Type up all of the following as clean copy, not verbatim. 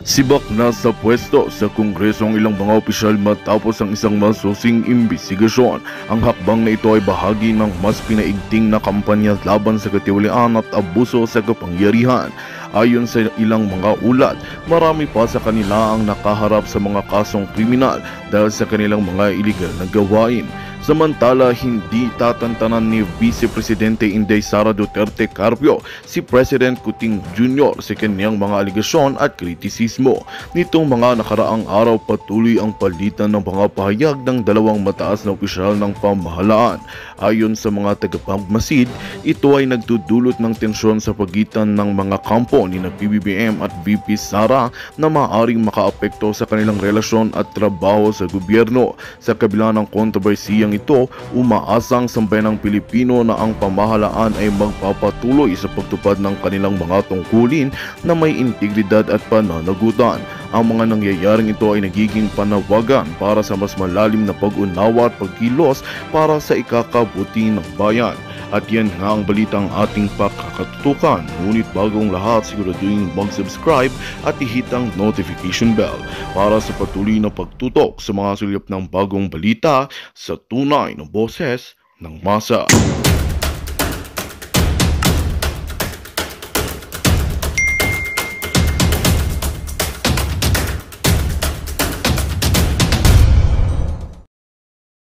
Sibak na sa pwesto sa Kongreso ang ilang mga opisyal matapos ang isang masusing imbestigasyon. Ang hakbang na ito ay bahagi ng mas pinaigting na kampanya laban sa katiwalian at abuso sa kapangyarihan. Ayon sa ilang mga ulat, marami pa sa kanila ang nakaharap sa mga kasong kriminal dahil sa kanilang mga iligal na gawain. Samantala, hindi tatantanan ni Vice Presidente Inday Sara Duterte Carpio si President Kuting Jr. sa kanyang mga aligasyon at kritisismo. Nitong mga nakaraang araw, patuloy ang palitan ng mga pahayag ng dalawang mataas na opisyal ng pamahalaan. Ayon sa mga tagapagmasid, ito ay nagdudulot ng tensyon sa pagitan ng mga kampo ni na PBBM at VP Sara na maaaring makaapekto sa kanilang relasyon at trabaho sa gobyerno. Sa kabila ng kontrobersiyang ito, umaasang sambayanang Pilipino na ang pamahalaan ay magpapatuloy sa pagtupad ng kanilang mga tungkulin na may integridad at pananagutan. Ang mga nangyayaring ito ay nagiging panawagan para sa mas malalim na pag-unawa at pagkilos para sa ikakabuti ng bayan. At yan nga ang balitang ating pakakatutukan. Ngunit bagong lahat, siguraduhin mag-subscribe at ihit ang notification bell para sa patuloy na pagtutok sa mga sulip ng bagong balita sa tunay na boses ng masa.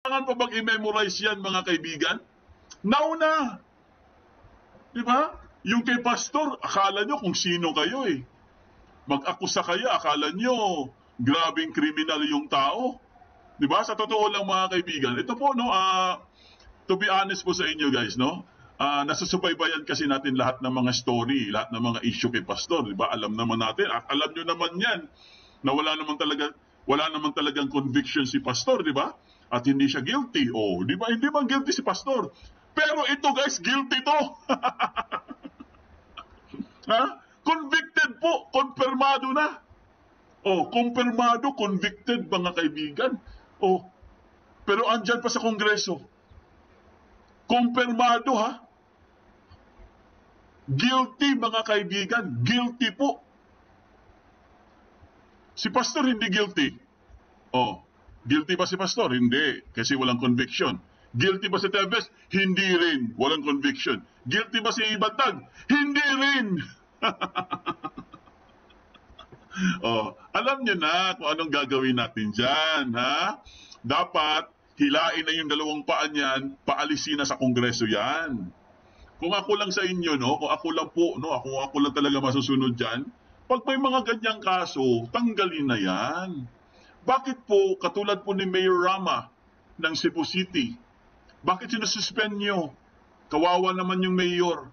Kailangan pa bang i-memorize yan, mga kaibigan? Nauna! Di ba? Yung kay pastor, akala nyo kung sino kayo eh. Mag-akusa kayo, akala nyo grabing kriminal yung tao. Di ba? Sa totoo lang, mga kaibigan, ito po, no, to be honest po sa inyo guys, no, nasusubaybayan kasi natin lahat ng mga story, lahat ng mga issue kay pastor, di ba? Alam naman natin, at alam nyo naman yan, na wala naman talagang conviction si pastor, di ba? At hindi siya guilty. Oh, di ba? Hindi man guilty si pastor. Pero ito guys, guilty to. Ha? Convicted po, konfirmado na. Oh, konfirmado, convicted, mga kaibigan. Oh, pero andyan pa sa Kongreso. Konfirmado, ha? Guilty, mga kaibigan. Guilty po. Si pastor hindi guilty. Oh, guilty ba si pastor? Hindi, kasi walang conviction. Guilty ba si Tevez? Hindi rin, walang conviction. Guilty ba si Bantag? Hindi rin. Oh, alam niyo na kung anong gagawin natin dyan, ha? Dapat hilain na yung dalawang paa niyan, paalisin na sa Kongreso yan. Kung ako lang sa inyo, no, kung ako lang po, no, ako lang talaga masusunod dyan, pag may mga ganyang kaso, tanggalin na yan. Bakit po, katulad po ni Mayor Rama ng Cebu City, bakit sinususpend nyo? Kawawa naman yung mayor.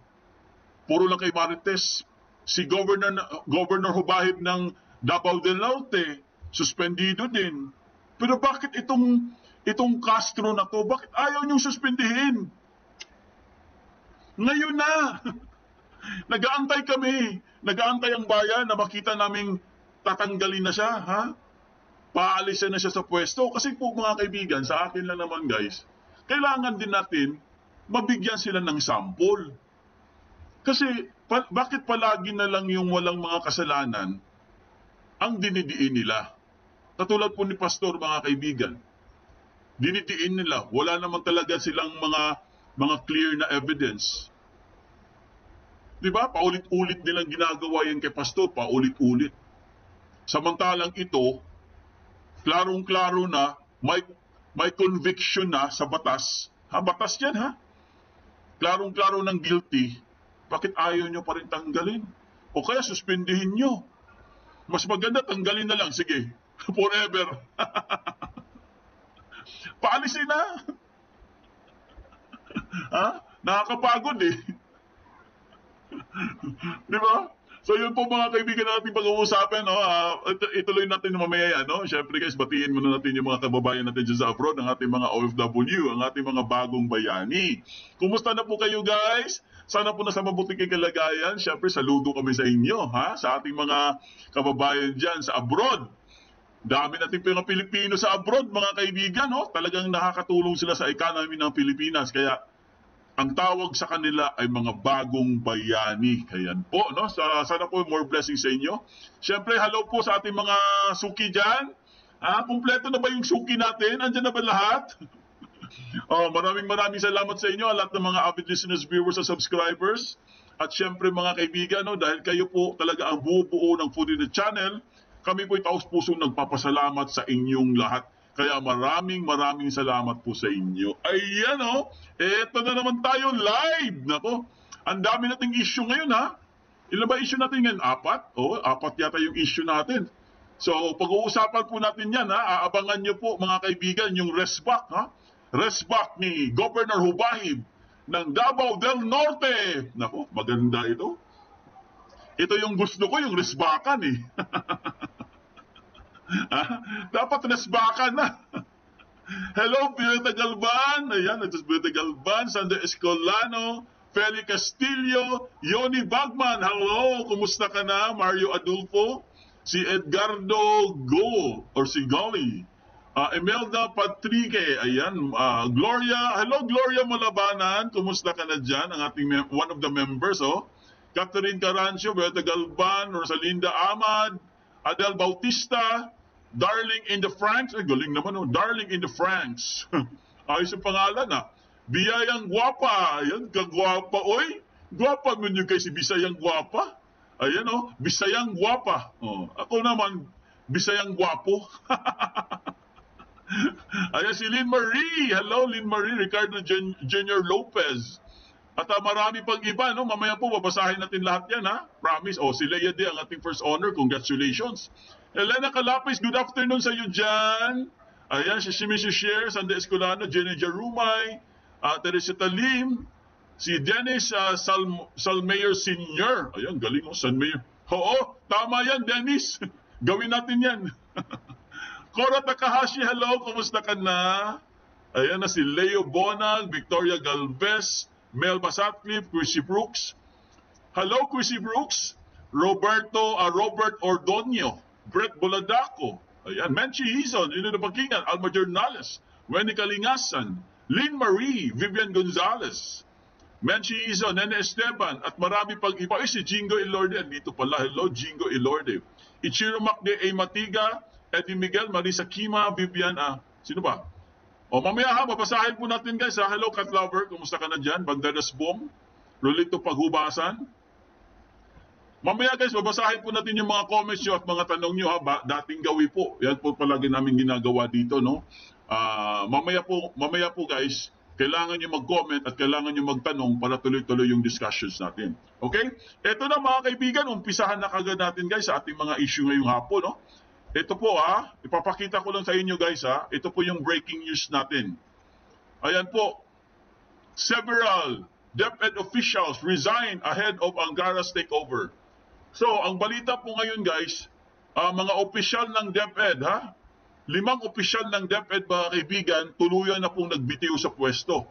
Puro lang kay Marites. Si Governor Hubahib ng Davao del Norte, suspendido din. Pero bakit itong Castro na to, bakit ayaw niyong suspendihin? Ngayon na! Nag-aantay kami. Nag-aantay ang bayan na makita naming tatanggalin na siya, ha? Paalisin na siya sa pwesto. Kasi po, mga kaibigan, sa akin lang naman guys, kailangan din natin mabigyan sila ng sample. Kasi bakit palagi na lang yung walang mga kasalanan ang dinidiin nila? Katulad po ni Pastor, mga kaibigan, dinidiin nila, wala naman talaga silang mga clear na evidence. Diba? Paulit-ulit nilang ginagawa yan kay Pastor, paulit-ulit. Samantalang ito, klarong-klaro na, may conviction na sa batas. Ha, batas yan, ha? Klarong-klaro ng guilty. Bakit ayaw nyo pa rin tanggalin? O kaya suspendihin nyo. Mas maganda, tanggalin na lang. Sige, forever. Paalisin na. Ha? Nakakapagod eh. Di ba? So yun po, mga kaibigan, natin pag-uusapin, no? Ituloy natin mamaya yan, no? Siyempre guys, batiin muna natin yung mga kababayan natin dyan sa abroad, ang ating mga OFW, ang ating mga bagong bayani. Kumusta na po kayo guys? Sana po nasa mabuting kalagayan. Siyempre, saludo kami sa inyo, ha? Sa ating mga kababayan dyan sa abroad. Dami natin mga Pilipino sa abroad, mga kaibigan, no? Talagang nakakatulong sila sa economy ng Pilipinas. Kaya Ang tawag sa kanila ay mga bagong bayani. Kayan po, no? Sana po more blessings sa inyo. Siyempre, hello po sa ating mga suki dyan. Kumpleto na ba yung suki natin? Andyan na ba lahat? Maraming salamat sa inyo, lahat ng mga avid listeners, viewers, at subscribers. At siyempre mga kaibigan, no, dahil kayo po talaga ang buo ng Foodie Channel, kami po taos-pusong nagpapasalamat sa inyong lahat. Kaya maraming salamat po sa inyo. Ayan o, eto na naman tayo live. Nako, ang dami nating issue ngayon ha. Ilan ba issue natin ngayon? 4? Apat yata yung issue natin. So pag-uusapan po natin yan ha. Aabangan nyo po mga kaibigan yung resback ha. Resback ni Governor Hubahib ng Davao del Norte. Nako, maganda ito. Ito yung gusto ko, yung resbakan eh. Dapat resbakan na. Hello, Pirata Galban. Ayan, ito si Pirata Galban, Sander Escolano, Feli Castillo, Yoni Bagman. Hello, kumusta ka na? Mario Adulfo, si Edgardo Go, or si Golly. Imelda Patrique, ayan, Gloria, hello Gloria Malabanan, kumusta ka na dyan? Ang ating one of the members, Catherine Carancio, Berta Galban, Rosalinda Ahmad, Adel Bautista, Darling in the Franks, ay galing naman Darling in the Franks, ayos yung pangalan Biyayang Guwapa, ayan, kagwapa, oy, guwapa mo nyo kay si Bisayang Guwapa, ayan Bisayang Guwapa, ako naman, Bisayang Guwapo, ayan si Lynn Marie. Hello Lynn Marie. Ricardo Junior Lopez. At marami pang iba, no? Mamaya po babasahin natin lahat yan, ha? Promise. Si Leia D, ang ating first honor. Congratulations. Elena Calapis, good afternoon sa iyo dyan. Ayan, si Mrs. Sher, Sande Escolano, Jenny Jarumay, Teresita Lim, si Dennis Salmayer Sr. Ayan, galing San Mayor. Oo, tama yan, Dennis. Gawin natin yan. Cora Takahashi, hello, kumusta ka na? Ayan na si Leo Bonal, Victoria Galvez, Mel Basatcliffe, Chrissy Brooks. Hello, Chrissy Brooks. Robert Ordonio, Brett Boladaco. Ayan, Menchi Hizon, Lino de Pakingan, Alma Jornales, Wendy Kalingasan, Lynn Marie, Vivian Gonzalez, Menchi Hizon, Nene Esteban, at marami pang iba. Si Jingo Ilorde, dito pala. Hello, Jingo Ilorde. Ichiro Macde A. Matiga, Eddie Miguel, Marisa Kima, Vivian, sino ba? Mamaya babasahin po natin guys Hello Cat Lover, kumusta ka na dyan? Banderas Boom, Rolito Paghubasan. Mamaya guys, babasahin po natin yung mga comments nyo at mga tanong nyo dating gawi po. Yan po palagi namin ginagawa dito, no? Mamaya po guys, kailangan nyo mag-comment at kailangan nyo magtanong para tuloy-tuloy yung discussions natin. Okay? Ito na mga kaibigan, umpisahan na kagad natin guys sa ating mga issue ngayong hapon, no? Ito po ipapakita ko lang sa inyo guys ito po yung breaking news natin. Ayan po, several DepEd officials resign ahead of Angara's takeover. So, ang balita po ngayon guys, mga opisyal ng DepEd 5 opisyal ng DepEd mga kaibigan, tuluyan na pong nagbitiw sa pwesto.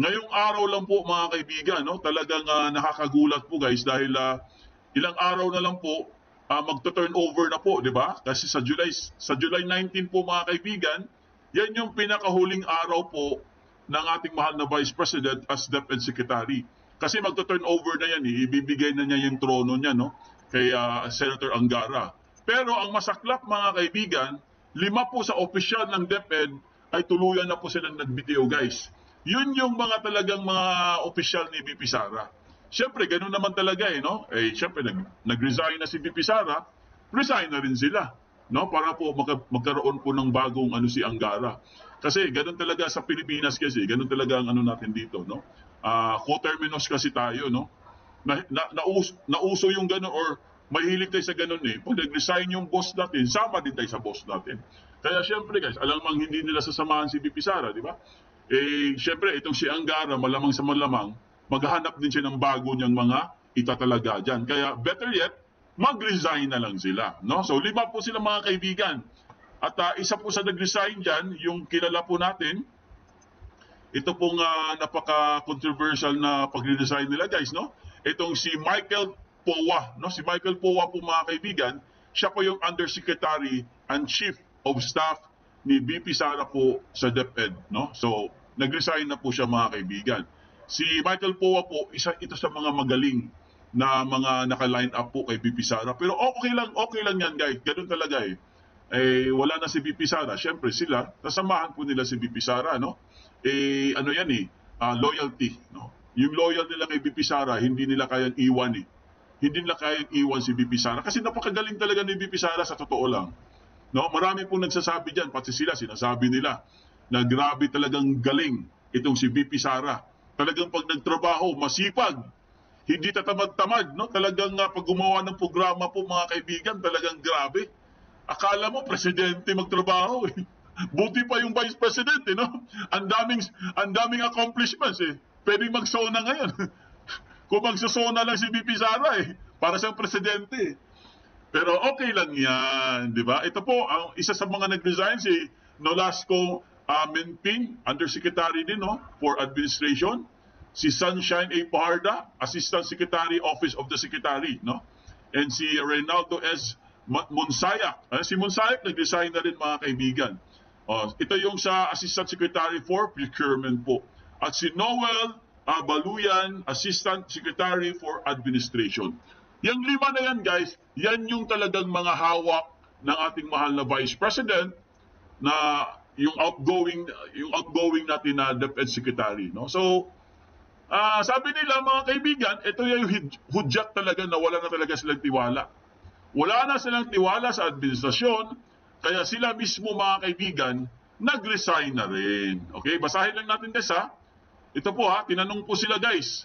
Ngayong araw lang po mga kaibigan, no, talagang nakakagulat po guys dahil ilang araw na lang po magto-turnover na po, di ba? Kasi sa July 19 po mga kaibigan, yan yung pinakahuling araw po ng ating mahal na Vice President as DepEd Secretary. Kasi magto-turnover na yan, ibibigay na niya yung trono niya, no? Kay Senator Angara. Pero ang masaklap mga kaibigan, 5 po sa opisyal ng DepEd ay tuluyan na po silang nagbitiw guys. Yun yung mga talagang mga opisyal ni VP Sara. Siyempre, ganun naman talaga no? Siyempre, nag-resign na si VP Sara, resign na rin sila, no? Para po magkaroon po ng bagong si Angara. Kasi ganun talaga sa Pilipinas kasi, ganun talaga ang natin dito, no? Coterminous kasi tayo, no? Nauso yung ganun or mahilig tayo sa ganun Pag nag-resign yung boss natin, sama din tayo sa boss natin. Kaya siyempre guys, alamang hindi nila sasamahan si VP Sara, di ba? Siyempre, itong si Angara, malamang sa malamang, maghahanap din siya ng bago niyang mga itatalaga dyan. Kaya better yet, mag-resign na lang sila. No? So 5 po sila mga kaibigan. At isa po sa nag-resign dyan, yung kilala po natin, ito pong napaka-controversial na pag-resign nila guys. No? Itong si Michael Powa. No? Si Michael Powa po mga kaibigan, siya po yung Undersecretary and Chief of Staff ni VP Sara po sa DepEd. No? So nag-resign na po siya mga kaibigan. Si Michael Poa po, ito sa mga magaling na mga naka-line up po kay BP Sara. Pero okay lang yan guys. Ganun talaga eh. Wala na si BP Sara. Siyempre sila, nasamahan po nila si BP Sara, no? Ano yan eh, loyalty, no? Yung loyal nila kay BP Sara, hindi nila kayang iwan eh. Hindi nila kayang iwan si BP Sara. Kasi napakagaling talaga ni BP Sara sa totoo lang. No? Marami pong nagsasabi dyan, pati sila, sinasabi nila na grabe talagang galing itong si BP Sara. Talagang pag nagtrabaho, masipag, hindi tatamad-tamad, no? Talagang pag gumawa ng programa po mga kaibigan, talagang grabe. Akala mo presidente magtrabaho eh. Buti pa yung vice president eh, no? Ang daming accomplishments eh. Pwedeng magsona ngayon. Kung magsosona lang si BP Sara eh, para siyang presidente. Pero okay lang yan, di ba? Ito po, ang isa sa mga nag-resign si Nolasco Menping, Undersecretary din, no, for Administration. Si Sunshine A. Paharda, Assistant Secretary, Office of the Secretary, no? And si Reynaldo S. Monsayak. Si Monsayak nag-resign na rin mga kaibigan. Ito yung sa Assistant Secretary for Procurement po. At si Noel Baluyan, Assistant Secretary for Administration. Yung 5 na yan guys, yan yung talagang mga hawak ng ating mahal na Vice President na yung outgoing natin na Defense Secretary, no? So sabi nila mga kaibigan, ito yung hudyat talaga na wala na talaga silang tiwala. Wala na silang tiwala sa administrasyon, kaya sila mismo mga kaibigan nag-resign na rin. Okay, basahin lang natin guys ha. Ito po ha, tinanong po sila guys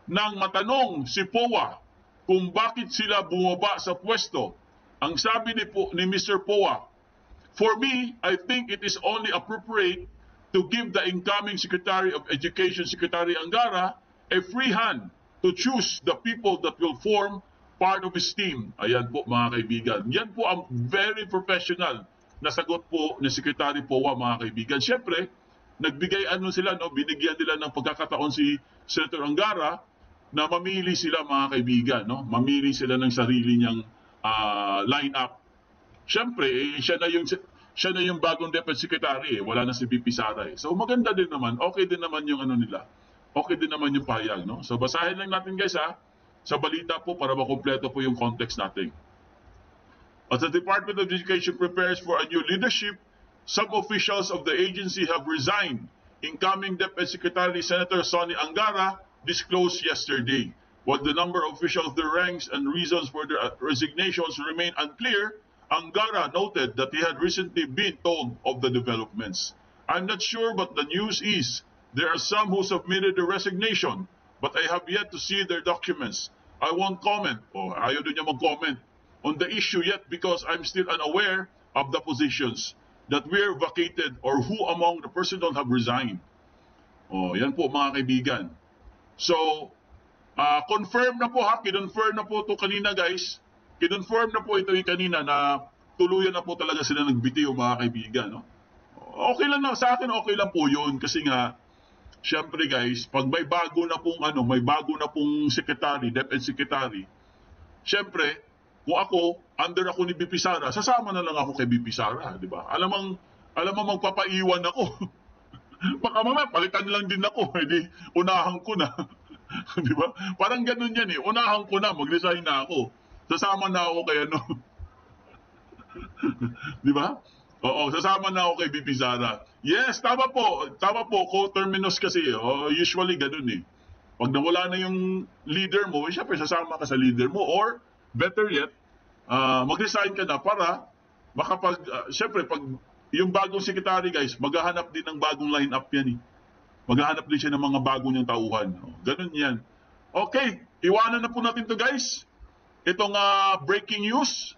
nang matanong si POA kung bakit sila bumaba sa pwesto. Ang sabi ni Mr. POA, "For me, I think it is only appropriate to give the incoming Secretary of Education, Secretary Angara, a free hand to choose the people that will form part of his team." Ayan po mga kaibigan. Yan po ang very professional na sagot po ni Secretary POA mga kaibigan. Siyempre, nagbigay sila, no, binigyan nila ng pagkakataon si Senator Angara na mamili sila mga kaibigan, no? Mamili sila ng sarili niyang line-up. Siyempre, siya na yung bagong Defense Secretary eh. Wala na si BP Sara eh. So maganda din naman, okay din naman yung nila. Okay din naman yung payag, no? So basahin lang natin guys ha, sa balita po para makumpleto po yung context natin. As the Department of Education prepares for a new leadership, some officials of the agency have resigned. Incoming Deputy Secretary Senator Sonny Angara disclosed yesterday. While the number of officials, their ranks, and reasons for their resignations remain unclear, Angara noted that he had recently been told of the developments. "I'm not sure what the news is. There are some who submitted their resignation, but I have yet to see their documents. I won't comment," ayaw din niya mag-comment, "on the issue yet because I'm still unaware of the positions that were vacated or who among the personnel have resigned." Yan po mga kaibigan. So, confirm na po ha, kinonfirm na po ito kanina guys. Kinonfirm na po ito yung kanina na tuluyan na po talaga sila nagbitiw mga kaibigan. No? Okay lang na, sa akin okay lang po yun kasi nga, syempre guys, pag may bago na pong secretary, Defense Secretary, syempre, kung under ako ni BP Sara, sasama na lang ako kay BP Sara, di ba? Alam mo magpapaiwan ako. Baka mamaya palitan lang din ako, hindi unahan ko na. Di ba? Parang ganun yan eh. Unahan ko na, mag-resign na ako. Sasama na ako kay Di ba? Oo, sasama na ako kay BP Sara. Yes, tama po. Tama po, co-terminus kasi. Usually ganun eh. Pag nawala na yung leader mo, syempre sasama ka sa leader mo. Or, better yet, mag-resign ka na para syempre, pag yung bagong secretary guys, maghahanap din ng bagong line-up yan eh. Maghahanap din siya ng mga bagong niyang tauhan. Ganun yan. Okay, iwanan na po natin to guys. Itong breaking news.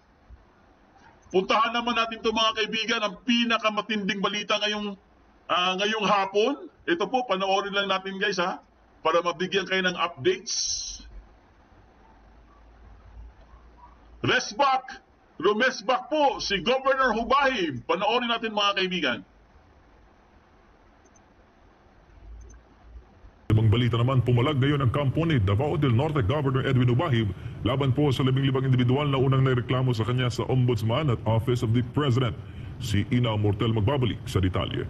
Puntahan naman natin to mga kaibigan, ang pinakamatinding balita ngayong hapon. Ito po, panoorin lang natin guys ha, para mabigyan kayo ng updates. Rumesbak po si Governor Hubahib. Panoorin natin mga kaibigan. Ibang balita naman, pumalag ngayon ang kampo ni Davao del Norte Governor Edwin Hubahib laban po sa 15 individual na unang naireklamo sa kanya sa Ombudsman at Office of the President. Si Ina Mortel magbabalik sa detalye.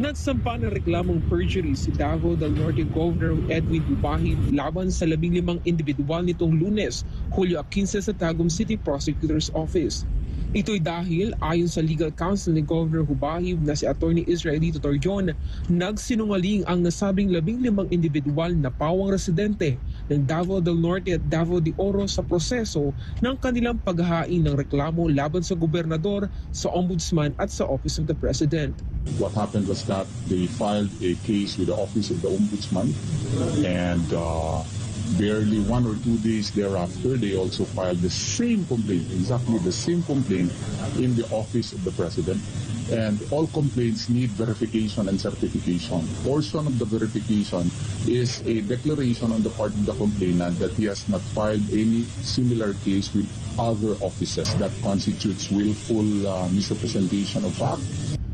Nagsampa ng reklamong perjury si Davao del Norte Governor Edwin Dubahib laban sa 15 individual nitong Lunes, Hulyo 15 sa Tagum City Prosecutor's Office. Ito'y dahil ayon sa legal counsel ni Governor Hubahib na si Attorney Israelito Torjon, nagsinungaling ang nasabing 15 individual na pawang residente ng Davao del Norte at Davao de Oro sa proseso ng kanilang paghahain ng reklamo laban sa gobernador, sa ombudsman at sa Office of the President. What happened was that they filed a case with the Office of the Ombudsman, and barely 1 or 2 days thereafter, they also filed the same complaint, exactly the same complaint in the Office of the President. And all complaints need verification and certification. Portion of the verification is a declaration on the part of the complainant that he has not filed any similar case with other offices. That constitutes willful misrepresentation of fact.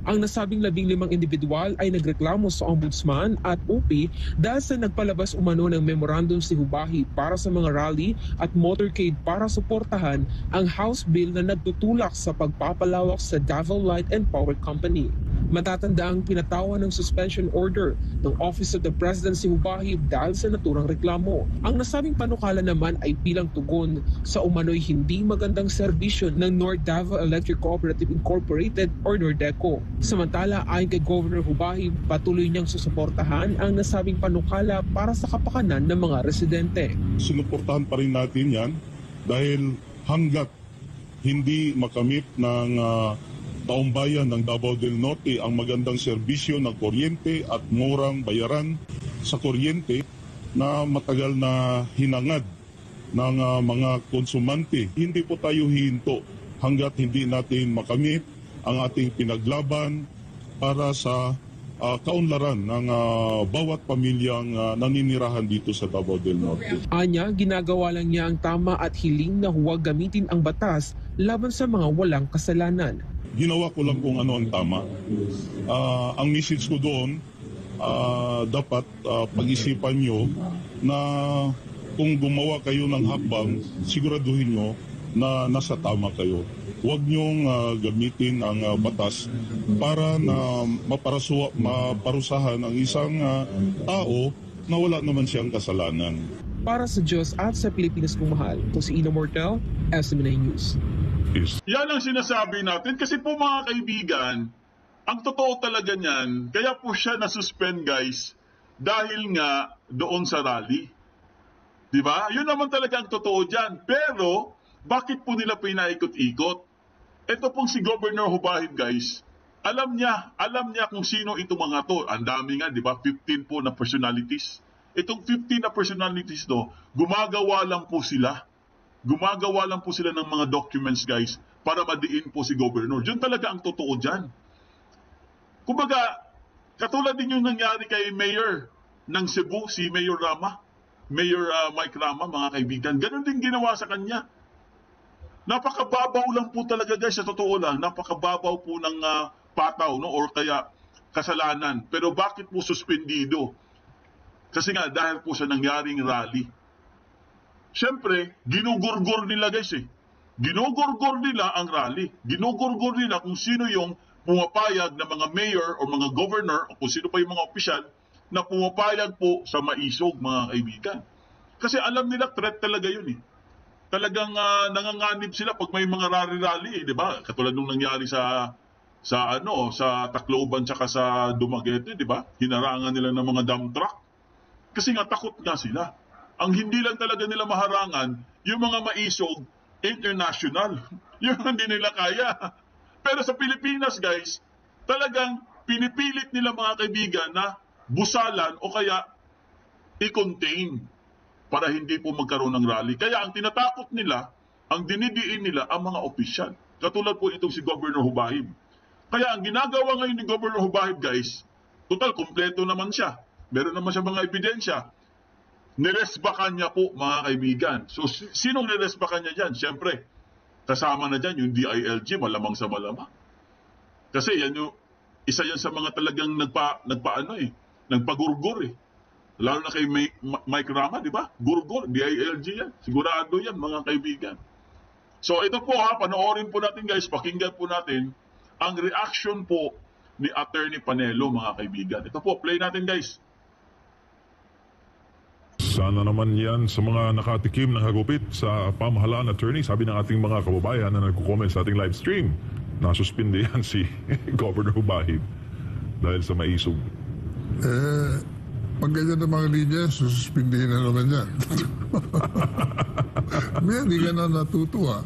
Ang nasabing 15 individual ay nagreklamo sa Ombudsman at OP dahil sa nagpalabas umano ng memorandum si Hubahib para sa mga rally at motorcade para suportahan ang House Bill na nagtutulak sa pagpapalawak sa Davao Light and Power Company. Matatandaang pinatawan ng suspension order ng Office of the President si Hubahib dahil sa naturang reklamo. Ang nasabing panukala naman ay bilang tugon sa umano'y hindi magandang serbisyo ng North Davao Electric Cooperative Incorporated or Nordeco. Samantala, ayon kay Governor Hubahib, patuloy niyang susuportahan ang nasabing panukala para sa kapakanan ng mga residente. Sinuportahan pa rin natin yan dahil hanggat hindi makamit ng taong bayan ng Davao del Norte ang magandang serbisyo ng kuryente at murang bayaran sa kuryente na matagal na hinangad ng mga konsumante. Hindi po tayo hihinto hanggat hindi natin makamit ang ating pinaglaban para sa kaunlaran ng bawat pamilyang naninirahan dito sa Davao del Norte. Anya, ginagawa lang niya ang tama at hiling na huwag gamitin ang batas laban sa mga walang kasalanan. Ginawa ko lang kung ano ang tama. Ang message ko doon, dapat pag-isipan nyo na kung gumawa kayo ng hakbang, siguraduhin nyo na nasa tama kayo. Huwag nyong gamitin ang batas para na maparusahan ang isang tao na wala naman siyang kasalanan. Para sa Diyos at sa Pilipinas kong mahal, ito si Ino Mortel, SMNA News. Yan ang sinasabi natin kasi po mga kaibigan, ang totoo talaga niyan, kaya po siya nasuspend guys dahil nga doon sa rally. Diba? Yun naman talaga ang totoo dyan. Pero, bakit po nila pinaikot-ikot? Ito pong si Governor Hubahib guys, alam niya kung sino itong mga to. Ang dami nga, di ba? 15 po na personalities. Itong 15 na personalities do, gumagawa lang po sila ng mga documents guys para madiin po si Governor. Yun talaga ang totoo dyan. Kumbaga, katulad din yung nangyari kay Mayor ng Cebu, si Mayor Rama, Mayor Mike Rama, mga kaibigan. Ganon din ginawa sa kanya. Napakababaw lang po talaga guys, sa totoo lang. Napakababaw po ng pataw, no? Or kaya kasalanan. Pero bakit po suspendido? Kasi nga dahil po sa nangyaring rally. Siyempre, ginugurgor nila guys eh. Ginugurgor nila ang rally. Ginugurgor nila kung sino yung pumapayag na mga mayor o mga governor o kung sino pa yung mga opisyal na pumapayag po sa maisog, mga kaibigan. Kasi alam nila threat talaga yun eh. Talagang nanganganib sila pag may mga rally-rally eh, di ba? Katulad nung nangyari sa Tacloban tsaka sa Dumaguete, di ba? Hinarangan nila ng mga dump truck. Kasi nga takot nga sila. Ang hindi lang talaga nila maharangan, yung mga maisog international. Yung hindi nila kaya. Pero sa Pilipinas guys, talagang pinipilit nila mga kaibigan na busalan o kaya i-contain para hindi po magkaroon ng rally. Kaya ang tinatakot nila, ang dinidiin nila ang mga opisyal. Katulad po itong si Governor Hubahib. Kaya ang ginagawa ngayon ni Governor Hubahib guys, total kompleto naman siya. Meron naman siya mga ebidensya. Niresbakan niya po mga kaibigan. So sinong niresbakan niya dyan? Siyempre, kasama na dyan yung DILG, malamang sa malamang. Kasi isa yan sa mga talagang nagpagurgur eh. Lalo na kay Mike Rama, di ba? Gurgur, DILG yan. Sigurado yan mga kaibigan. So ito po panoorin po natin guys, pakinggan po natin ang reaction po ni Attorney Panelo, mga kaibigan. Ito po, play natin guys. Sana naman yan sa mga nakatikim ng hagupit sa pamahalaan, attorney. Sabi ng ating mga kababayan na nagko-comment sa ating live stream, nasuspindi yan si Governor Hubahib dahil sa maisog. Pag ganyan ng mga linya, sususpindihin na naman yan. May hindi ka na natutuwa.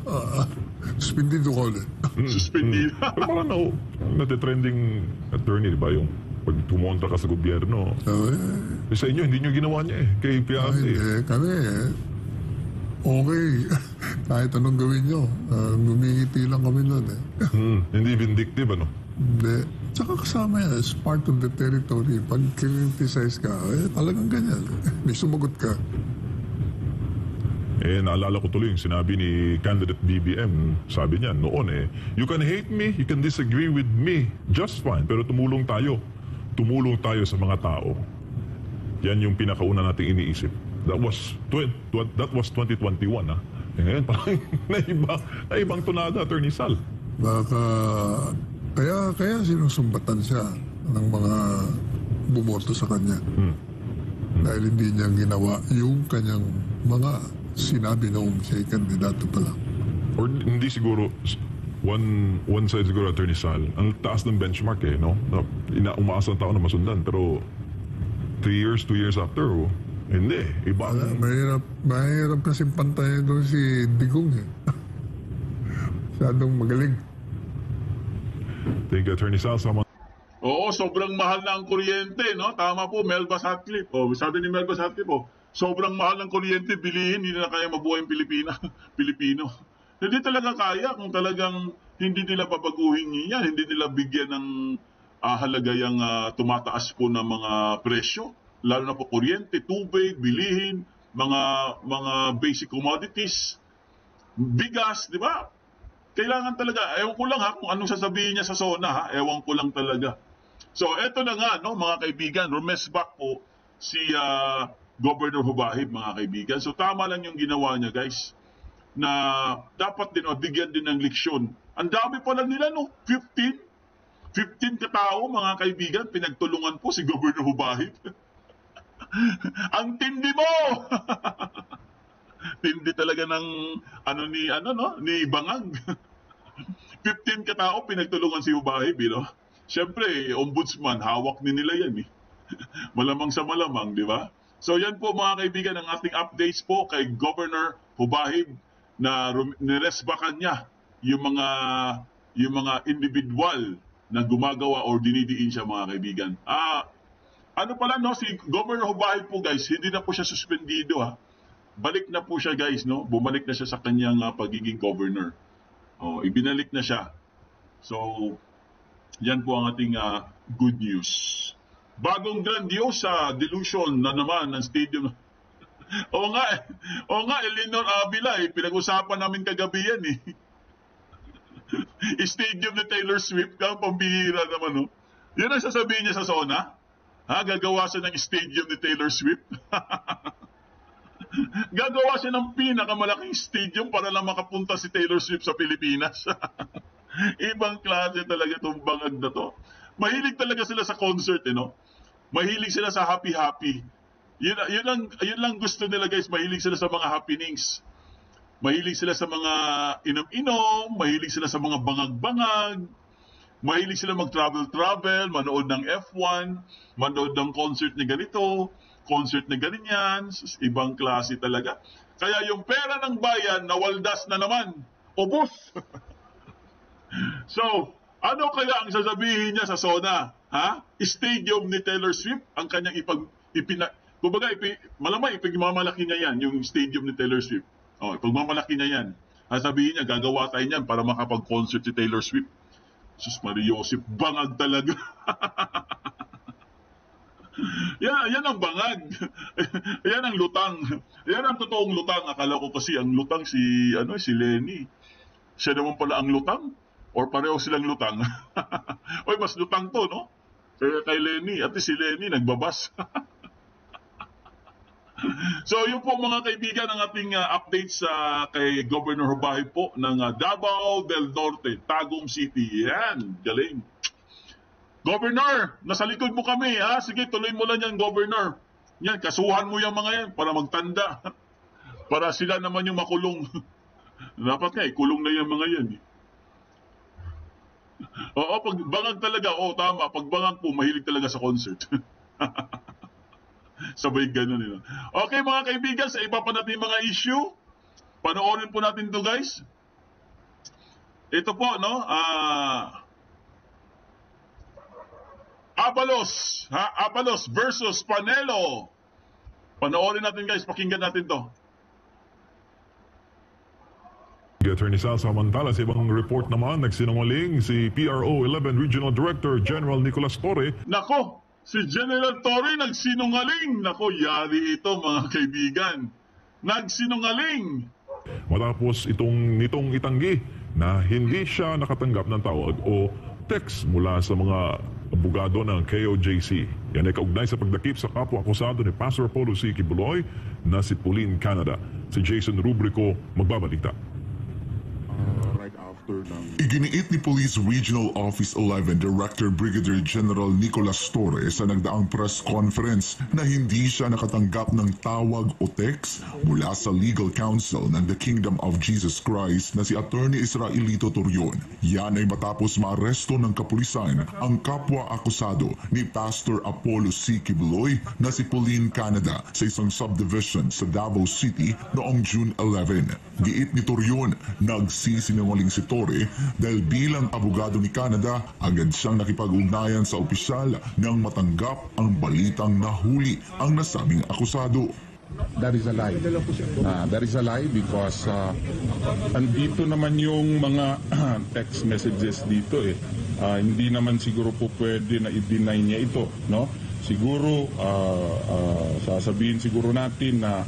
Suspindido ko ulit. Suspended. Pero parang natitrending attorney, di ba? Yung pag tumontra ka sa gobyerno. Sa inyo, hindi nyo ginawa niya kay PRD. Kami okay. Kahit anong gawin nyo, ngumingiti lang kami nun Hindi vindictive, ano? Hindi. Tsaka kasama yan, as part of the territory. Pag criticize ka, talagang ganyan. May sumagot ka. Naalala ko tuloy yung sinabi ni candidate BBM. Sabi niya noon you can hate me, you can disagree with me, just fine. Pero tumulong tayo. Tumulong tayo sa mga tao. Yan yung pinakauna nating iniisip. That was 2021, ha? Ngayon, parang naibang tunada, Attorney Sal. Baka, kaya sinusumbatan siya ng mga bumoto sa kanya. Dahil hindi niya ginawa yung kanyang mga sinabi noong siya kandidato pa lang. Or hindi siguro, one side siguro, Attorney Sal, ang taas ng benchmark no? Umaasa ang tao na masundan, pero 2 years after, hindi. Iba. Mahirap kasi pantayan doon si Digong Masyadong magaling. Thank you, Attorney Sal. Oo, sobrang mahal na ang kuryente, no? Tama po, Melba Sutcliffe. Sabi ni Melba Sutcliffe, sobrang mahal ng kuryente, bilihin, hindi na kaya mabuhay ang Pilipino. Hindi talaga kaya kung talagang hindi nila babaguhin yan, hindi nila bigyan ng halagayang tumataas po ng mga presyo, lalo na po kuryente, tubig, bilihin, mga basic commodities, bigas, di ba? Kailangan talaga, ewan ko lang kung anong sasabihin niya sa SONA, ewan ko lang talaga. So, eto na nga, no, mga kaibigan, rumesback po si Governor Hubahib, mga kaibigan. So, tama lang yung ginawa niya, guys, na dapat din bigyan din ng leksyon. Ang dami pa lang nila, no? 15 katao, mga kaibigan, pinagtulungan po si Governor Hubahib. Ang tindi mo! Tindi talaga ng ni Bangag. 15 katao pinagtulungan si Hubahib, no? Siyempre, ombudsman, hawak ni nila yan, Malamang sa malamang, di ba? So yan po mga kaibigan, ang ating updates po kay Governor Hubahib na niresbakan niya yung mga individual na gumagawa or dinidiin siya, mga kaibigan. Ano pala, no, si Governor Hubahib po, guys, hindi na po siya suspendido, Balik na po siya, guys, no? Bumalik na siya sa kanyang pagiging governor. Ibinalik na siya. So, yan po ang ating good news. Bagong grandiosa delusion na naman ng stadium. Oo nga, Eleanor Avila, pinag-usapan namin kagabi yan, Stadium ni Taylor Swift, pambihira naman, no? Yan ang sasabihin niya sa SONA? Gagawa siya ng stadium ni Taylor Swift? Gagawa siya ng pinakamalaking stadium para lang makapunta si Taylor Swift sa Pilipinas. Ibang klase talaga itong bangag na to. Mahilig talaga sila sa concert, no? Mahilig sila sa happy-happy. Yun lang gusto nila, guys. Mahilig sila sa mga happenings. Mahilig sila sa mga inom-inom. Mahilig sila sa mga bangag-bangag. Mahilig sila mag-travel-travel, manood ng F1, manood ng concert na ganito, concert na ganyan, ibang klase talaga. Kaya yung pera ng bayan, nawaldas na naman. Ubus! So, ano kaya ang sasabihin niya sa SONA? Stadium ni Taylor Swift, ang kanyang malamang ipagmamalaki niya yan, yung stadium ni Taylor Swift. Ipagmamalaki niya yan. Sabihin niya, gagawa tayo niyan para makapag-concert si Taylor Swift. Sus Maria Joseph, bangag talaga. Yan ang bangag. Yan ang lutang. Yan ang totoong lutang. Akala ko kasi ang lutang si Lenny. Siya naman pala ang lutang? Or pareho silang lutang? Oy, mas lutang to, no? Kay Lenny. At si Lenny nagbabas. So, yun po mga kaibigan ang ating updates kay Governor Hubahib po ng Davao del Norte, Tagum City. Yan, galing. Governor, nasa likod mo kami, ha? Sige, tuloy mo lang yan, Governor. Yan, kasuhan mo yung mga yan para magtanda. Para sila naman yung makulong. Dapat nga, kulong na yung mga yan. Oo, pag bangag talaga, tama, pag bangag po, mahilig talaga sa concert. Sabay ganun nila. Okay mga kaibigan, sa iba pa natin mga issue, panoorin po natin to guys. Ito po, no? Abalos versus Panelo. Panoorin natin guys, pakinggan natin to. Attorney Sal, samantala sa ibang report naman, nagsinungaling si PRO 11 Regional Director General Nicolas Torre. Nako, si General Torre nagsinungaling. Nako, yari ito mga kaibigan. Nagsinungaling. Matapos nitong itanggi na hindi siya nakatanggap ng tawag o text mula sa mga abogado ng KOJC. Yan ay kaugnay sa pagdakip sa kapwa-akusado ni Pastor Apollo C. Kibuloy na si Pauline Canada. Si Jason Rubrico magbabalita. Iginiit ni Police Regional Office 11 Director Brigadier General Nicolas Torre sa nagdaang press conference na hindi siya nakatanggap ng tawag o text mula sa legal counsel ng The Kingdom of Jesus Christ na si Attorney Israelito Torion. Yan ay matapos maaresto ng kapulisan ang kapwa-akusado ni Pastor Apollo C. Kibuloy na si Pauline Canada sa isang subdivision sa Davao City noong June 11. Giit ni Torion, nagsisinungaling si Torre dahil bilang abogado ni Canada, agad siyang nakipag-ugnayan sa opisyal nang matanggap ang balitang nahuli ang nasabing akusado. That is a lie. That is a lie because andito naman yung mga text messages dito eh. Hindi naman siguro po pwede na i-deny niya ito, no? Siguro sasabihin siguro natin na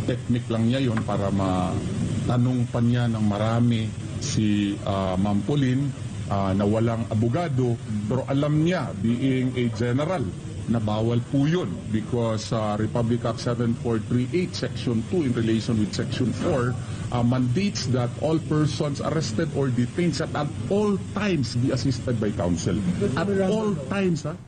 technique lang niya yon para matanong pa niya ng marami si Ma'am Pauline na walang abogado, pero alam niya, being a general, na bawal po yun because Republic Act 7438 Section 2 in relation with Section 4 mandates that all persons arrested or detained at all times be assisted by counsel. At all times, ha?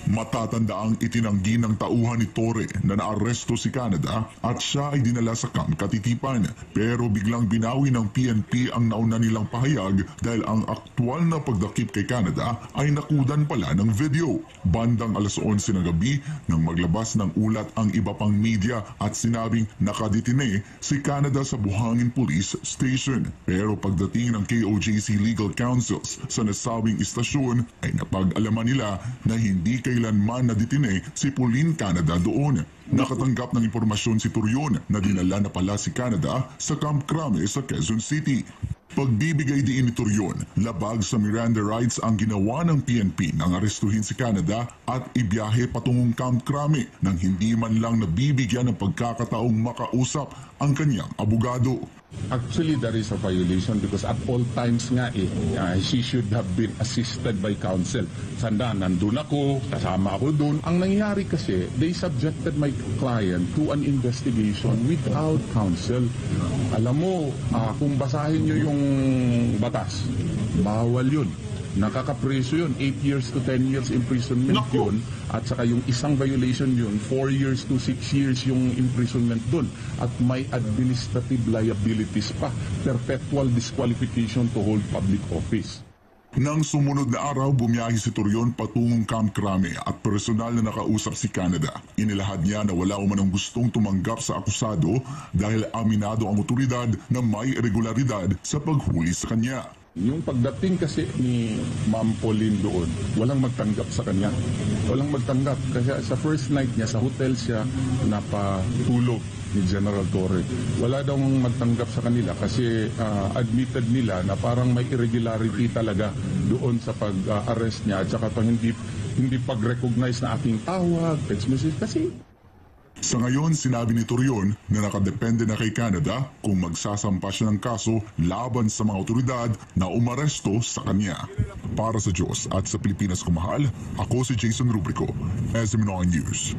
Matatandaang itinanggi ng tauhan ni Torre na naaresto si Canada at siya ay dinala sa Camp Katitipan. Pero biglang binawi ng PNP ang nauna nilang pahayag dahil ang aktwal na pagdakip kay Canada ay nakudan pala ng video. Bandang alas 11 ng gabi nang maglabas ng ulat ang iba pang media at sinabing nakadetine si Canada sa Buhangin Police Station. Pero pagdating ng KOJC Legal Counsels sa nasabing istasyon ay napag-alaman nila na hindi kailanman nadetine si Pauline Canada doon. Nakatanggap ng impormasyon si Torion na dinala na pala si Canada sa Camp Crame sa Quezon City. Pagbibigay diin ni Torion, labag sa Miranda rights ang ginawa ng PNP nang arestuhin si Canada at ibiyahe patungong Camp Crame nang hindi man lang nabibigyan ng pagkakataong makausap ang kanyang abogado. Actually, there is a violation because at all times nga she should have been assisted by counsel. Sanda, nandun ako, kasama ako dun. Ang nangyari kasi, they subjected my client to an investigation without counsel. Alam mo, kung basahin nyo yung batas, bawal yun. Nakakapreso yun, 8 years to 10 years imprisonment yun, at saka yung isang violation yun, 4 years to 6 years yung imprisonment dun, at may administrative liabilities pa, perpetual disqualification to hold public office. Nang sumunod na araw, bumiyahe si Torion patungong Camp Crame at personal na nakausap si Canada. Inilahad niya na wala umanong gustong tumanggap sa akusado dahil aminado ang otoridad na may irregularidad sa paghuli sa kanya. Yung pagdating kasi ni Ma'am Pauline doon, walang magtanggap sa kanya. Walang magtanggap. Kasi sa first night niya, sa hotel siya napatulog ni General Torre. Wala daw magtanggap sa kanila kasi admitted nila na parang may irregularity talaga doon sa pag-arrest niya at saka hindi pag-recognize na aking tawag, text message kasi. Sa ngayon, sinabi ni Torion na nakadepende na kay Canada kung magsasampa siya ng kaso laban sa mga otoridad na umaresto sa kanya. Para sa Diyos at sa Pilipinas kumahal, ako si Jason Rubrico, SM9 News.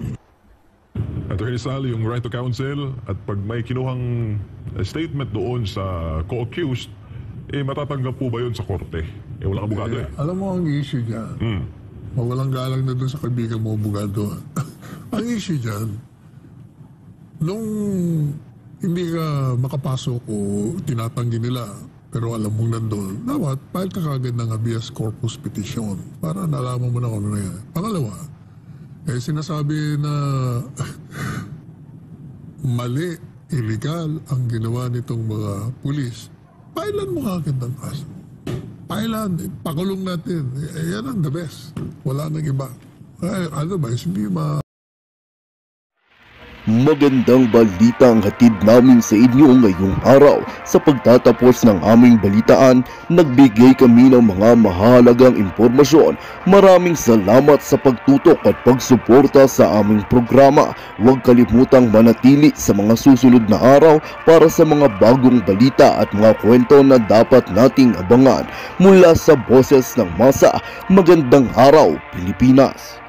Attorney Sal, yung right to counsel at pag may kinuhang statement doon sa co-accused, matatanggap po ba yun sa korte? Walang abogado Alam mo ang issue dyan. Mawalang galang na doon sa kaibigan mo, abogado. Ang issue dyan, nung hindi ka makapasok o tinatanggi nila, pero alam mong nandun, dapat file ka kagad ng habeas corpus petition para nalaman mo na kung ano yan. Pangalawa, sinasabi na mali, illegal ang ginawa nitong mga pulis. Pailan mo kagad ng kaso. Pailan, pakulong natin. Yan ang the best. Wala nang iba. Otherwise, hindi Magandang balita ang hatid namin sa inyo ngayong araw. Sa pagtatapos ng aming balitaan, nagbigay kami ng mga mahalagang impormasyon. Maraming salamat sa pagtutok at pagsuporta sa aming programa. Huwag kalimutang manatili sa mga susunod na araw para sa mga bagong balita at mga kwento na dapat nating abangan. Mula sa Boses ng Masa, magandang araw Pilipinas!